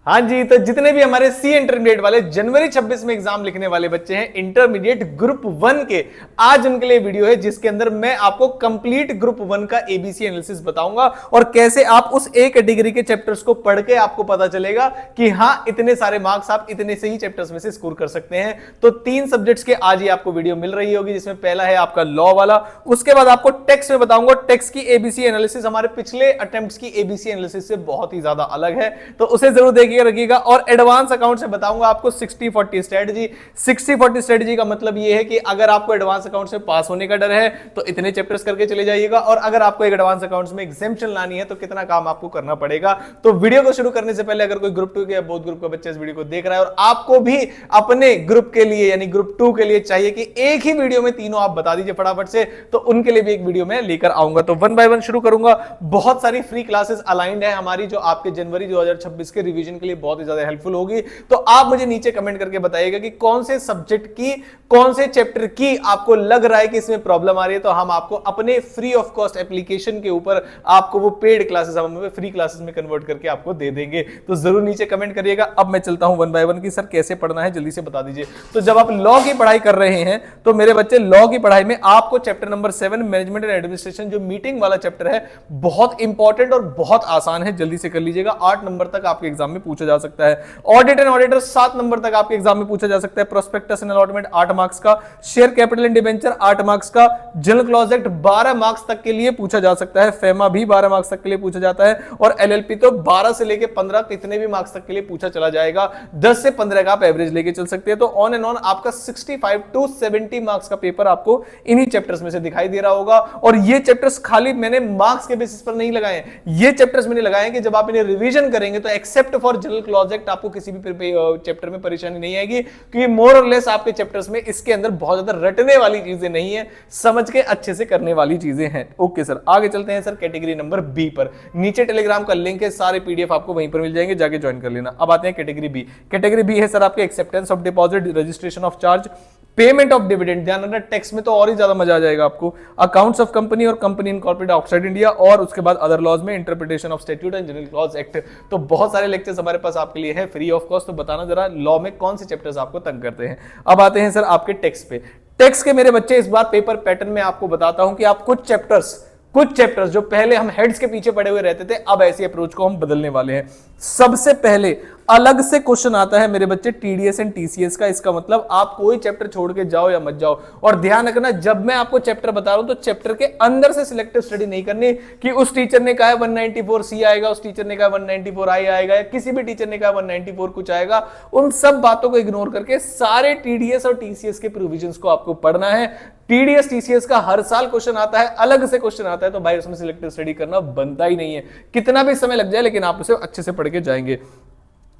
हाँ जी, तो जितने भी हमारे सी इंटरमीडिएट वाले जनवरी 26 में एग्जाम लिखने वाले बच्चे हैं इंटरमीडिएट ग्रुप 1 के, आज उनके लिए वीडियो है जिसके अंदर मैं आपको कंप्लीट ग्रुप 1 का एबीसी एनालिसिस बताऊंगा और कैसे आप उस ए कैटेगरी के चैप्टर्स को पढ़ के आपको पता चलेगा कि हाँ इतने सारे मार्क्स आप इतने से ही चैप्टर्स में से स्कोर कर सकते हैं। तो 3 सब्जेक्ट्स के आज ही आपको वीडियो मिल रही होगी, जिसमें पहला है आपका लॉ वाला, उसके बाद आपको टेक्स्ट में बताऊंगा। टेक्स्ट की एबीसी एनालिसिस हमारे पिछले अटेम्प्ट्स की एबीसी एनालिसिस से बहुत ही ज्यादा अलग है, तो उसे जरूर देखिए रखिएगा। और एडवांस अकाउंट से बताऊंगा आपको 60-40 स्ट्रेटजी। 60-40 स्ट्रेटजी का मतलब यह है कि अगर आपको एडवांस अकाउंट से पास होने का डर है तो इतने चैप्टर्स करके चले जाइएगा, और अगर आपको एक एडवांस अकाउंट्स में एग्जाम्पशन लानी है तो कितना काम आपको करना पड़ेगा। तो वीडियो को शुरू करने से पहले अगर कोई ग्रुप 2 के या बोथ ग्रुप का बच्चा इस वीडियो को देख रहा है और आपको भी अपने ग्रुप के लिए यानी ग्रुप 2 के लिए चाहिए कि एक ही वीडियो में तीनों आप बता दीजिए फटाफट से, तो उनके लिए भी एक वीडियो में लेकर आऊंगा। तो 1 बाय 1 शुरू करूंगा। बहुत सारी फ्री क्लासेस अलाइंड है हमारी, जो आपके जनवरी 2026 के रिवीजन के लिए बहुत ही ज्यादा हेल्पफुल होगी। तो आप मुझे नीचे कमेंट करके बताइएगा कि कौन से सब्जेक्ट की, कौन से चैप्टर की आपको लग रहा है कि इसमें प्रॉब्लम आ रही है, तो हम आपको अपने फ्री ऑफ कॉस्ट एप्लीकेशन के ऊपर आपको वो पेड क्लासेस हम फ्री क्लासेस में कन्वर्ट करके आपको दे देंगे। तो जरूर नीचे कमेंट करिएगा। अब मैं चलता हूं 1 बाय 1 की सर कैसे पढ़ना है जल्दी से बता दीजिए। तो जब आप लॉ की पढ़ाई कर रहे हैं तो मेरे बच्चे लॉ की पढ़ाई में आपको chapter number 7 management and administration जो मीटिंग वाला चैप्टर है बहुत इंपॉर्टेंट और बहुत आसान है, जल्दी से कर लीजिएगा। 8 नंबर तक आपके एग्जाम में पूछा जा सकता है। ऑडिट एंड ऑडिटर 7 नंबर तक आपके एग्जाम में पूछा जा सकता है। प्रोस्पेक्टस एंड अलॉटमेंट 8 मार्क्स का, share capital and debenture 8 marks का, जनरल क्लॉज एक्ट 12 मार्क्स तक के लिए पूछा जा सकता है। फेमा भी 12 मार्क्स तक के लिए पूछा जाता है, और एलएलपी तो 12 से लेके 15 कितने भी मार्क्स तक के लिए पूछा चला जाएगा। 10 से 15 का आप एवरेज लेके चल सकते हैं। तो ऑन एंड ऑन आपका 65 to 70 मार्क्स का पेपर आपको इन्हीं चैप्टर्स में से दिखाई दे रहा होगा। और ये चैप्टर्स खाली मैंने मार्क्स के बेसिस पर नहीं लगाए हैं, ये चैप्टर्स मैंने लगाए हैं कि जब आप इन्हें रिवीजन करेंगे तो except for general clause act आपको किसी भी चैप्टर में परेशानी नहीं आएगी, क्योंकि मोर और लेस आपके चैप्टर्स में इसके अंदर बहुत ज्यादा रटने वाली चीजें नहीं है, समझ के अच्छे से करने वाली चीजें हैं। ओके सर, आगे चलते हैं सर कैटेगरी नंबर बी पर। नीचे टेलीग्राम का लिंक है, सारे पीडीएफ आपको वहीं पर मिल जाएंगे, जाके ज्वाइन कर लेना। अब आते हैं कैटेगरी बी। कैटेगरी बी है सर आपके acceptance of deposit, registration of charge, payment of dividend. ध्यान रखना टेक्स्ट में तो और ही ज्यादा मजा आ जाएगा आपको। अकाउंट्स ऑफ कंपनी और कंपनी इनकॉर्पोरेटेड आउटसाइड इंडिया, और उसके बाद अदर लॉज में interpretation of statute and general clause act. तो बहुत सारे लेक्चर्स हमारे पास आपके लिए है फ्री ऑफ कॉस्ट। तो बताना जरा लॉ में कौन से चैप्टर्स आपको तंग करते हैं। अब आते हैं सर आपके टेक्स्ट पे। टेक्स्ट के मेरे बच्चे इस बार पेपर पैटर्न में आपको बताता हूं कि आप कुछ चैप्टर्स जो पहले हम हेड्स के पीछे पड़े हुए रहते थे, अब ऐसी अप्रोच को हम बदलने वाले हैं। सबसे पहले अलग से क्वेश्चन आता है मेरे बच्चे टीडीएस एंड टीसीएस का। इसका मतलब आप कोई चैप्टर छोड़ के जाओ या मत जाओ, और ध्यान रखना जब मैं आपको चैप्टर बता रहा हूं तो चैप्टर के अंदर से सिलेक्टिव स्टडी नहीं करनी कि उस टीचर ने कहा 194 सी आएगा, उस टीचर ने कहा 194 आई आएगा, या किसी भी टीचर ने कहा 194 कुछ आएगा। उन सब बातों को इग्नोर करके सारे टीडीएस और टीसीएस के प्रोविजंस को आपको पढ़ना है। टीडीएस टीसीएस का हर साल क्वेश्चन आता है, अलग से क्वेश्चन आता है, तो भाई उसमें सिलेक्टिव स्टडी करना बनता ही नहीं है। कितना भी समय लग जाए लेकिन आप उसे अच्छे से पढ़ के जाएंगे।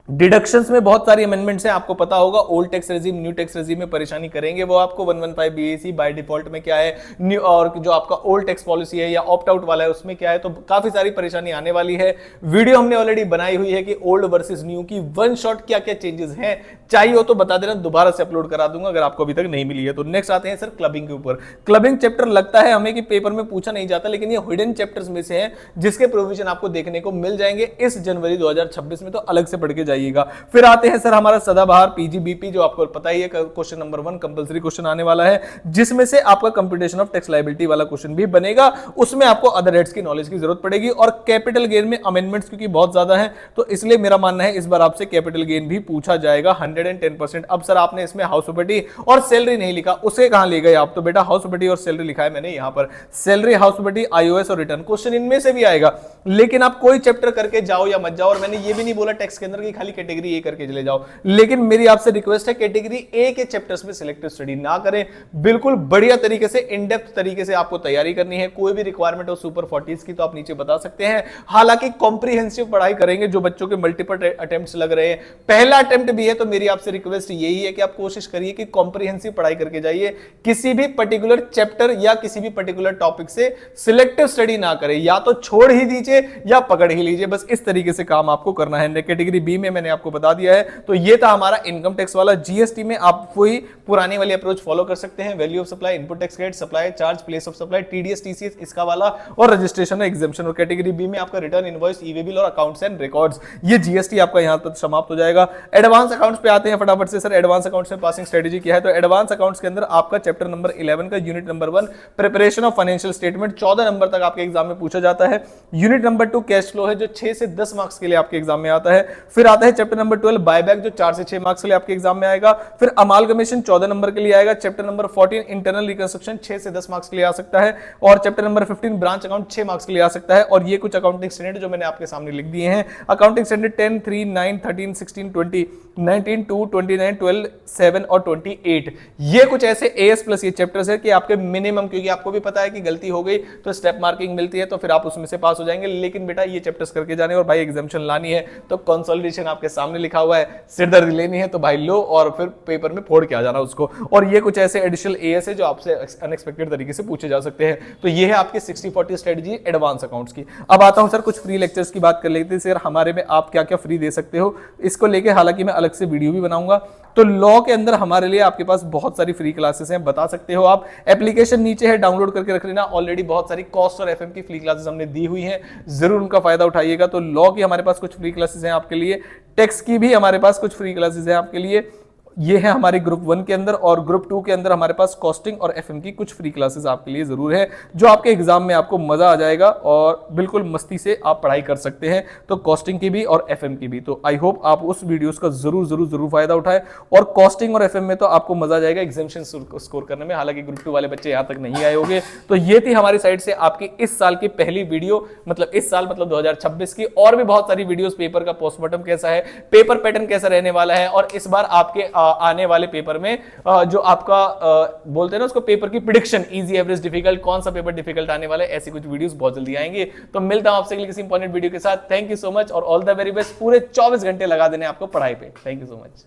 डिडक्शंस में बहुत सारी अमेंडमेंट्स हैं, आपको पता होगा। Old tax regime new tax regime में परेशानी करेंगे वो आपको। 115 बीएसी बाय डिफॉल्ट में क्या है, न्यू और जो आपका ओल्ड टैक्स पॉलिसी है या ऑप्ट आउट वाला है उसमें क्या है, तो काफी सारी परेशानी आने वाली है। वीडियो हमने ऑलरेडी बनाई हुई है कि ओल्ड वर्सेस न्यू की वन शॉट क्या क्या चेंजेस हैं, चाहिए हो तो बता देना, दोबारा से अपलोड करा दूंगा अगर आपको अभी तक नहीं मिली है। तो नेक्स्ट आते हैं सर क्लबिंग के ऊपर। क्लबिंग चैप्टर लगता है हमें कि पेपर में पूछा नहीं जाता, लेकिन ये हिडन चैप्टर्स में से है जिसके प्रोविजन आपको देखने को मिल जाएंगे इस जनवरी 2026 में, तो अलग से पढ़ के जाइएगा। फिर आते हैं सर हमारा सदाबहार पीजीबीपी, जो आपको पता ही है क्वेश्चन नंबर 1 कंपलसरी क्वेश्चन आने वाला है, जिसमें से आपका कंप्यूटेशन ऑफ टैक्स लायबिलिटी वाला क्वेश्चन भी बनेगा। उसमें आपको अदर हेड्स की नॉलेज की जरूरत पड़ेगी, और कैपिटल गेन में अमेंडमेंट्स क्योंकि बहुत ज्यादा है, तो इसलिए मेरा मानना है इस बार आपसे कैपिटल गेन भी पूछा जाएगा 110%। अब सर आपने इसमें हाउस प्रॉपर्टी और सैलरी नहीं लिखा, उसे कहां ले गए आप? तो बेटा हाउस प्रॉपर्टी और सैलरी लिखा है मैंने यहां पर। सैलरी, हाउस प्रॉपर्टी, आईओएस और रिटर्न क्वेश्चन इनमें से भी आएगा, लेकिन आप कोई चैप्टर करके जाओ या मत जाओ। और मैंने ये भी नहीं बोला टैक्स के अंदर की खाली कैटेगरी ए करके चले जाओ, लेकिन मेरी आपसे रिक्वेस्ट है कैटेगरी ए के चैप्टर्स में सिलेक्टिव स्टडी ना करें। बिल्कुल बढ़िया तरीके से इन डेप्थ तरीके से आपको तैयारी करनी है। कोई भी रिक्वायरमेंट हो सुपर 40s की तो आप नीचे बता सकते हैं। हालांकि कॉम्प्रिहेंसिव पढ़ाई करेंगे, जो बच्चों के मल्टीपल अटेम्प्ट्स लग रहे हैं, पहला अटेम्प्ट भी है, तो मेरी आपसे रिक्वेस्ट यही है कि आप कोशिश करिए कि कॉम्प्रिहेंसिव पढ़ाई करके जाइए। किसी भी पर्टिकुलर चैप्टर या किसी भी पर्टिकुलर टॉपिक से सिलेक्टिव स्टडी ना करें, या तो छोड़ ही दीजिए या पकड़ ही लीजिए। बस इस तरीके से काम आपको करना है। कैटेगरी बी में मैंने आपको बता दिया है। तो ये था हमारा इनकम टैक्स वाला। जीएसटी में आप वही पुरानी वाली अप्रोच फॉलो कर सकते हैं, value of supply, input tax credit, supply charge, place of supply, TDS, TCS इसका वाला, और रजिस्ट्रेशन और एग्जाम्पशन। और कैटेगरी बी में आपका रिटर्न, इनवॉइस, ई-वे बिल और अकाउंट्स एंड रिकॉर्ड्स। ये जीएसटी आपका यहां पर समाप्त हो जाएगा। एडवांस अकाउंट्स पे आते हैं फटाफट से। सर एडवांस अकाउंट्स में पासिंग स्ट्रेटेजी क्या है? तो एडवांस अकाउंट्स के अंदर आपका चैप्टर नंबर 11 का unit number 1 preparation of financial statement 14 number तक आपके एग्जाम में पूछा जाता है। यूनिट नंबर 2 कैश फ्लो है जो 6 से 10 मार्क्स के लिए आपके एग्जाम में आता है। फिर आता है चैप्टर नंबर 12 बायबैक जो 4 से 6 मार्क्स के लिए आपके एग्जाम में आएगा। फिर अमालगमेशन 14 नंबर के लिए आएगा। चैप्टर नंबर 14 इंटरनल रिकंस्ट्रक्शन 6 से 10 मार्क्स के लिए आ सकता है। और chapter number 15 branch account 6 marks के लिए आ सकता है। और ये कुछ अकाउंटिंग स्टैंडर्ड जो मैंने आपके सामने लिख दिए हैं। अकाउंटिंग स्टैंडर्ड 10, 3, 9, 13, 16, 20, 19, 2, 29, 12, 7 और 28। ये कुछ ऐसे एएस प्लस ये चैप्टर्स है कि आपके मिनिमम, क्योंकि आपको भी पता है कि गलती हो गई तो स्टेप मार्किंग मिलती है, तो फिर आप उसमें से पास हो जाएंगे। लेकिन बेटा ये चैप्टर्स करके जाने, और भाई एग्जामिनेशन लानी है तो कंसोलिडेशन आपके सामने लिखा हुआ है, सिरदर्दी लेनी है तो भाई लो, और फिर पेपर में फोड़ के आ जाना उसको। और ये कुछ ऐसे एडिशनल एएस है जो आपसे अनएक्सपेक्टेड तरीके से पूछे जा सकते हैं। तो ये है आपकी 60-40 स्ट्रेटजी एडवांस अकाउंट्स की। अब आता हूं सर कुछ फ्री लेक्चर्स की बात कर लेते हैं। सर हमारे में आप क्या क्या फ्री दे सकते हो इसको लेके, हालांकि मैं अलग से वीडियो भी बनाऊंगा। तो लॉ के अंदर हमारे लिए आपके पास बहुत सारी फ्री क्लासेस हैं, बता सकते हो आप। एप्लीकेशन नीचे है, डाउनलोड करके रख लेना। ऑलरेडी बहुत सारी कॉस्ट और एफएम की फ्री क्लासेस हमने दी हुई हैं, जरूर उनका फायदा उठाइएगा। तो लॉ की हमारे पास कुछ फ्री क्लासेस हैं आपके लिए, टैक्स की भी हमारे पास कुछ फ्री क्लासेस हैं आपके लिए। ये है हमारे ग्रुप 1 के अंदर, और ग्रुप 2 के अंदर हमारे पास कॉस्टिंग और एफएम की कुछ फ्री क्लासेस आपके लिए जरूर है, जो आपके एग्जाम में आपको मजा आ जाएगा और बिल्कुल मस्ती से आप पढ़ाई कर सकते हैं। तो कॉस्टिंग की भी और एफएम की भी। तो आई होप आप उस वीडियोस का जरूर जरूर जरूर फायदा उठाएं। और कॉस्टिंग और एफएम में तो आपको मजा आ जाएगा एग्जामिनेशन स्कोर करने में, हालांकि ग्रुप 2 वाले बच्चे यहां तक नहीं आए होंगे। तो ये थी हमारी साइड से आपकी इस साल की पहली वीडियो, मतलब इस साल मतलब 2026 की। और भी बहुत सारी वीडियोस, पेपर का पोस्टमार्टम कैसा है, पेपर पैटर्न कैसा रहने वाला है, और इस बार आपके आने वाले पेपर में जो आपका बोलते हैं ना उसको, पेपर की प्रेडिक्शन, इजी, एवरेज, डिफिकल्ट, कौन सा पेपर डिफिकल्ट आने वाला है, ऐसी कुछ वीडियोस बहुत जल्दी आएंगे। तो मिलता हूं आपसे किसी इंपॉर्टेंट वीडियो के साथ। थैंक यू सो मच और ऑल द वेरी बेस्ट। पूरे 24 घंटे लगा देने आपको पढ़ाई पे। Thank you so much.